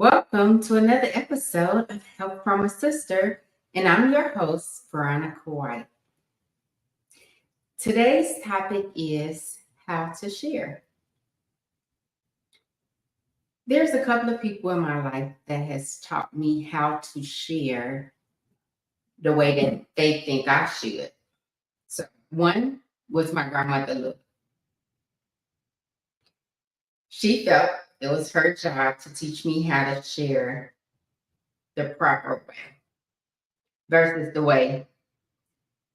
Welcome to another episode of Help from a Sister, and I'm your host, Veronica White. Today's topic is how to share. There's a couple of people in my life that has taught me how to share the way that they think I should. So one was my grandmother Lou. She felt it was her job to teach me how to share the proper way versus the way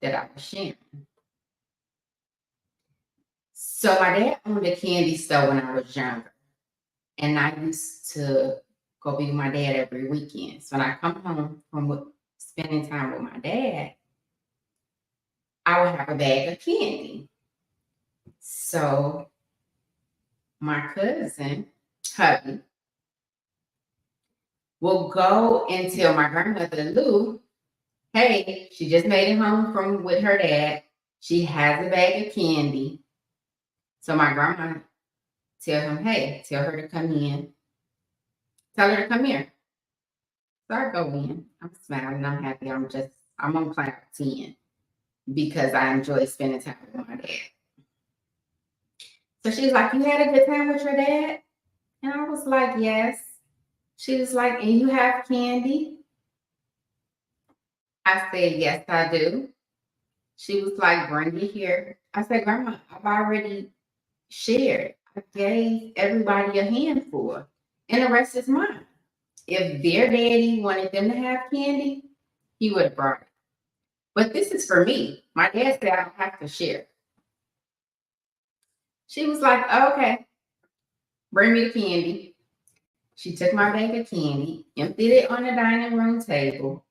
that I was sharing. So my dad owned a candy store when I was younger, and I used to go be with my dad every weekend. So when I come home from spending time with my dad, I would have a bag of candy. So my cousin, hubby, will go and tell my grandmother Lou, hey, she just made it home from with her dad. She has a bag of candy. So my grandma tell him, hey, tell her to come in. Tell her to come here. So I go in. I'm smiling. I'm happy. I'm on cloud 10 because I enjoy spending time with my dad. So she's like, you had a good time with your dad? And I was like, yes. She was like, and you have candy? I said, yes, I do. She was like, bring it here. I said, Grandma, I've already shared. I gave everybody a handful, and the rest is mine. If their daddy wanted them to have candy, he would have brought it. But this is for me. My dad said I don't have to share. She was like, oh, okay, bring me the candy. She took my bag of candy, emptied it on the dining room table,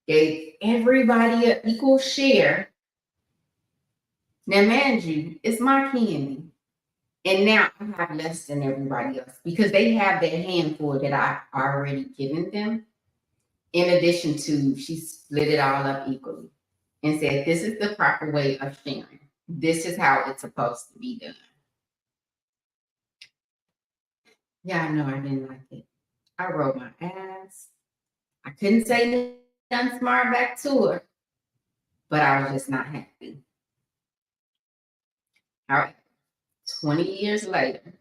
gave everybody an equal share. Now, mind you, it's my candy. And now I have less than everybody else because they have that handful that I already given them. In addition to, she split it all up equally and said, this is the proper way of sharing. This is how it's supposed to be done. Yeah, I know I didn't like it. I rolled my ass. I couldn't say nothing smart back to her, but I was just not happy. All right, 20 years later,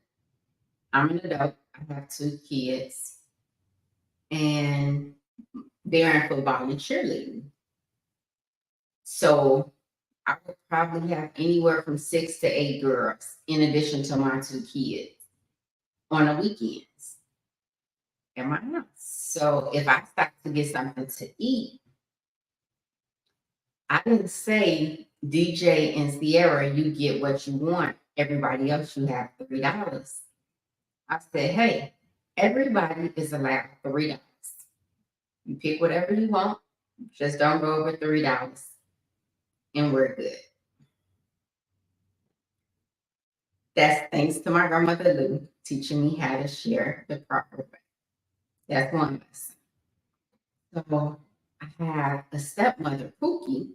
I'm an adult. I have 2 kids, and they're in football and cheerleading. So I would probably have anywhere from 6 to 8 girls in addition to my 2 kids on the weekends at my house. So if I stop to get something to eat, I didn't say, DJ and Sierra, you get what you want. Everybody else, you have $3. I said, hey, everybody is allowed $3. You pick whatever you want, just don't go over $3, and we're good. That's thanks to my grandmother Lou teaching me how to share the proper way. That's one lesson. So I have a stepmother, Pookie.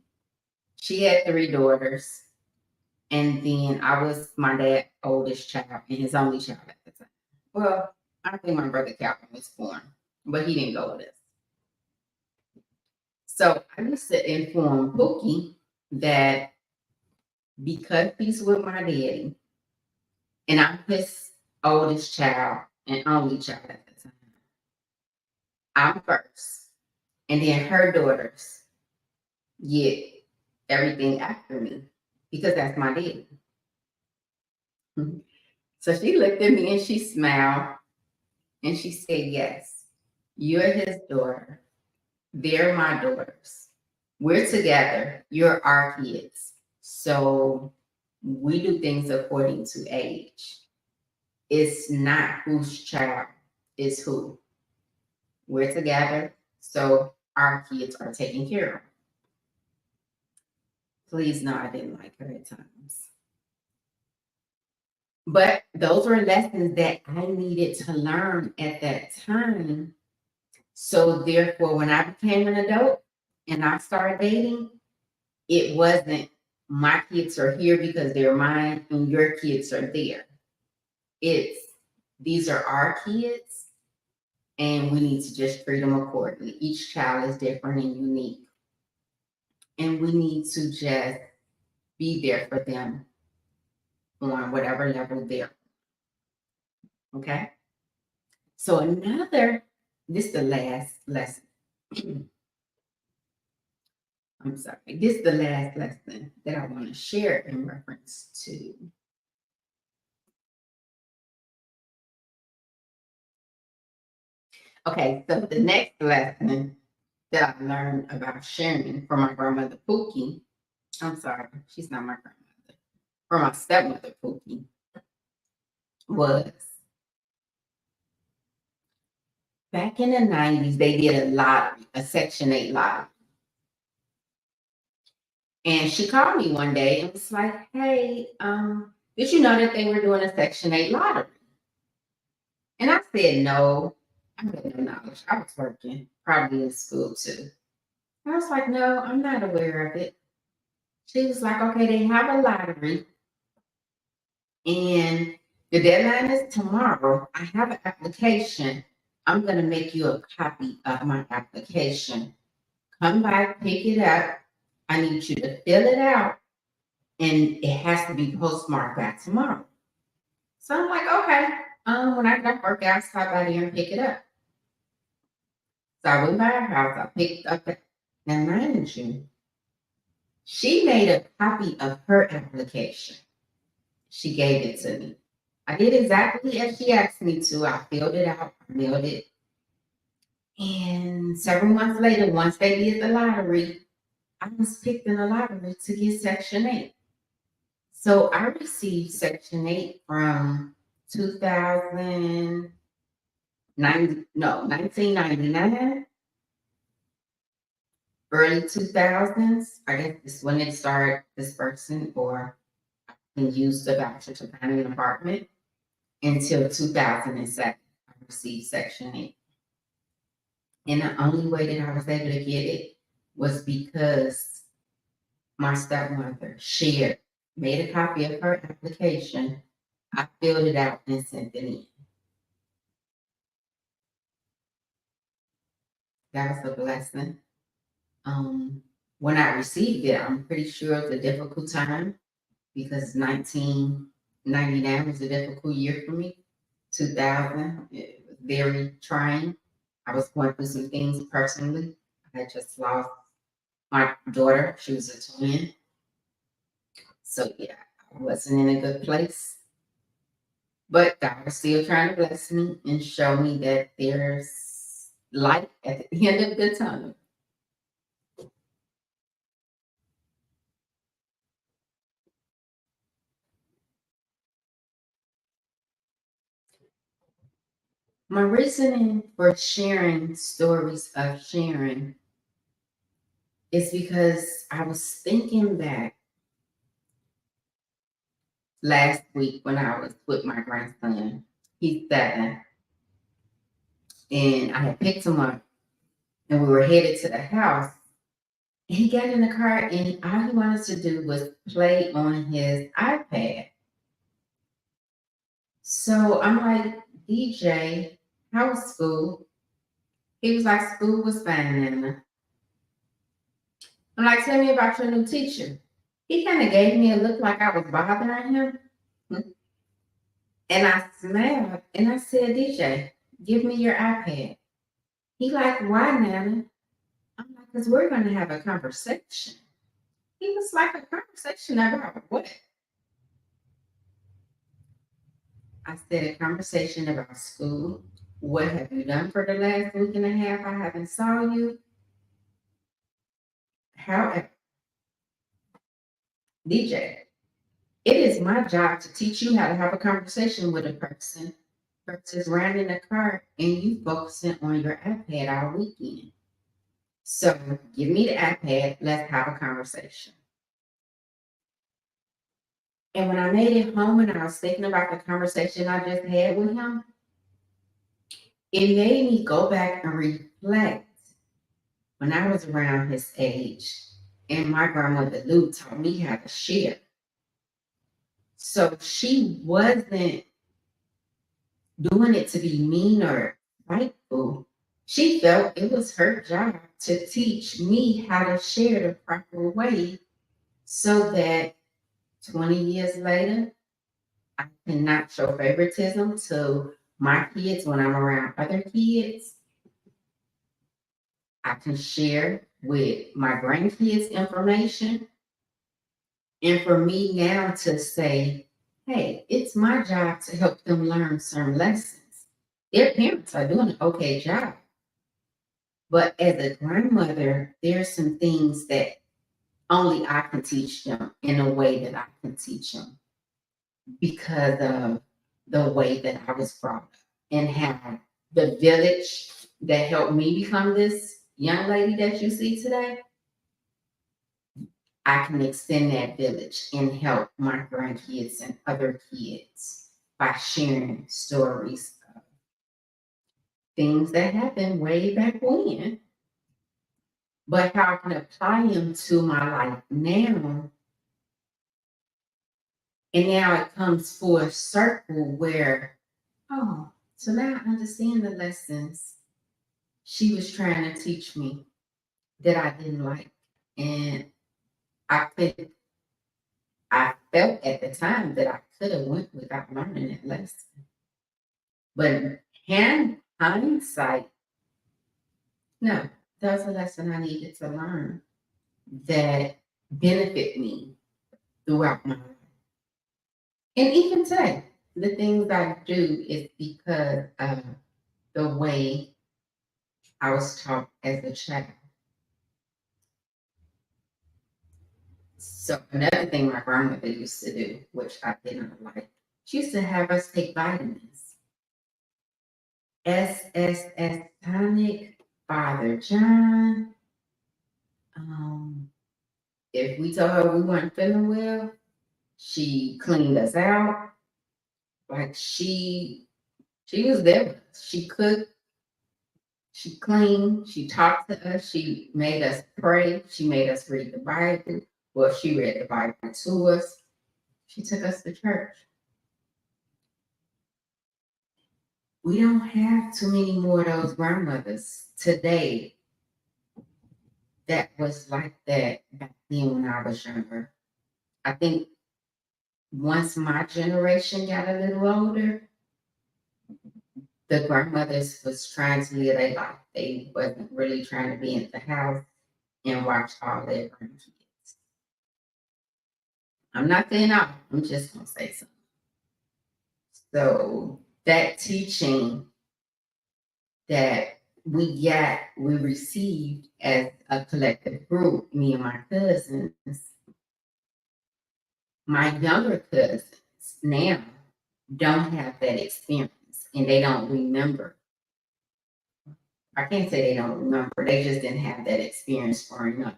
She had 3 daughters. And then I was my dad's oldest child and his only child at the time. Well, I think my brother Calvin was born, but he didn't go with us. So I used to inform Pookie that because he's with my daddy and I'm his oldest child and only child at the time, I'm first. And then her daughters get everything after me because that's my daddy. So she looked at me and she smiled and she said, yes, you're his daughter. They're my daughters. We're together. You're our kids. So we do things according to age. It's not whose child is who. We're together. So our kids are taken care of. Please know I didn't like her at times. But those were lessons that I needed to learn at that time. So therefore, when I became an adult and I started dating, it wasn't my kids are here because they're mine and your kids are there. It's these are our kids and we need to just treat them accordingly. Each child is different and unique, and we need to just be there for them on whatever level they're. Okay. So this is the last lesson. I'm sorry. This is the last lesson that I want to share in reference to. Okay, so the next lesson that I learned about sharing from my grandmother Pookie, I'm sorry, she's not my grandmother, from my stepmother Pookie, was back in the 90s, they did a lottery, a Section 8 lottery. And she called me one day and was like, hey, did you know that they were doing a Section 8 lottery? And I said, no, I had no knowledge. I was working, probably in school too. I was like, no, I'm not aware of it. She was like, okay, they have a lottery and the deadline is tomorrow. I have an application. I'm going to make you a copy of my application. Come by, pick it up. I need you to fill it out and it has to be postmarked by tomorrow. So I'm like, okay. When I got work, I'll stop by there and pick it up. So I went by her house. I picked up the, now mind you, she made a copy of her application. She gave it to me. I did exactly as she asked me to. I filled it out, I mailed it. And several months later, once they did the lottery, I was picked in the lottery to get Section 8. So I received Section 8 from 1999, early 2000s. I guess this when it started dispersing or and used the voucher to find an apartment until 2007. I received Section 8. And the only way that I was able to get it was because my stepmother made a copy of her application. I filled it out and sent it in. That was a blessing. When I received it, I'm pretty sure it was a difficult time because 1999 was a difficult year for me. 2000, it was very trying. I was going through some things personally. I had just lost my daughter. She was a twin. So yeah, I wasn't in a good place. But God was still trying to bless me and show me that there's light at the end of the tunnel. My reasoning for sharing stories of sharing is because I was thinking back last week when I was with my grandson. He's 7. And I had picked him up and we were headed to the house. And he got in the car and all he wanted to do was play on his iPad. So I'm like, DJ, how was school? He was like, school was fine, Nana. I'm like, tell me about your new teacher. He kind of gave me a look like I was bothering him. And I smiled and I said, DJ, give me your iPad. He like, why, Nana? I'm like, because we're going to have a conversation. He was like, a conversation about what? I said, a conversation about school. What have you done for the last week and a half? I haven't saw you. However, DJ, it is my job to teach you how to have a conversation with a person versus riding in the car and you focusing on your iPad all weekend. So give me the iPad, let's have a conversation. And when I made it home and I was thinking about the conversation I just had with him, it made me go back and reflect when I was around his age and my grandmother Lou taught me how to share. So she wasn't doing it to be mean or spiteful. She felt it was her job to teach me how to share the proper way so that 20 years later, I cannot show favoritism to my kids when I'm around other kids. I can share with my grandkids information. And for me now to say, hey, it's my job to help them learn certain lessons. Their parents are doing an okay job. But as a grandmother, there's some things that only I can teach them in a way that I can teach them because of the way that I was brought up and how the village that helped me become this young lady that you see today, I can extend that village and help my grandkids and other kids by sharing stories of things that happened way back when, but how I can apply them to my life now. And now it comes full circle where, oh, so now I understand the lessons she was trying to teach me that I didn't like. And I felt at the time that I could have went without learning that lesson. But hindsight, no, that was a lesson I needed to learn that benefit me throughout my life. And even today, the things I do is because of the way I was taught as a child. So another thing my grandmother used to do, which I did not like, she used to have us take vitamins. SSS tonic, Father John. If we told her we weren't feeling well, she cleaned us out. Like she was there with us. She cooked, she cleaned, she talked to us, she made us pray, she made us read the Bible. Well, she read the Bible to us. She took us to church. We don't have too many more of those grandmothers today that was like that back then when I was younger. I think once my generation got a little older, the grandmothers was trying to live their life. They wasn't really trying to be in the house and watch all their grandkids. I'm not saying all, I'm just gonna say something. So that teaching that we received as a collective group, me and my cousins, my younger cousins now don't have that experience and they don't remember. I can't say they don't remember, they just didn't have that experience growing up,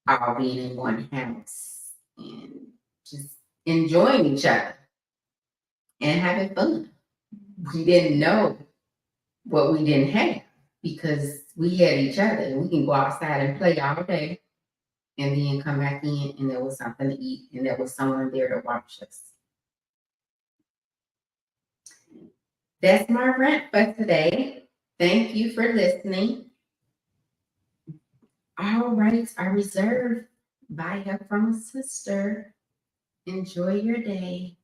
all being in one house and just enjoying each other and having fun. We didn't know what we didn't have because we had each other. We can go outside and play all day and then come back in and there was something to eat and there was someone there to watch us. That's my rant for today. Thank you for listening. All rights are reserved by Help from a Sister. Enjoy your day.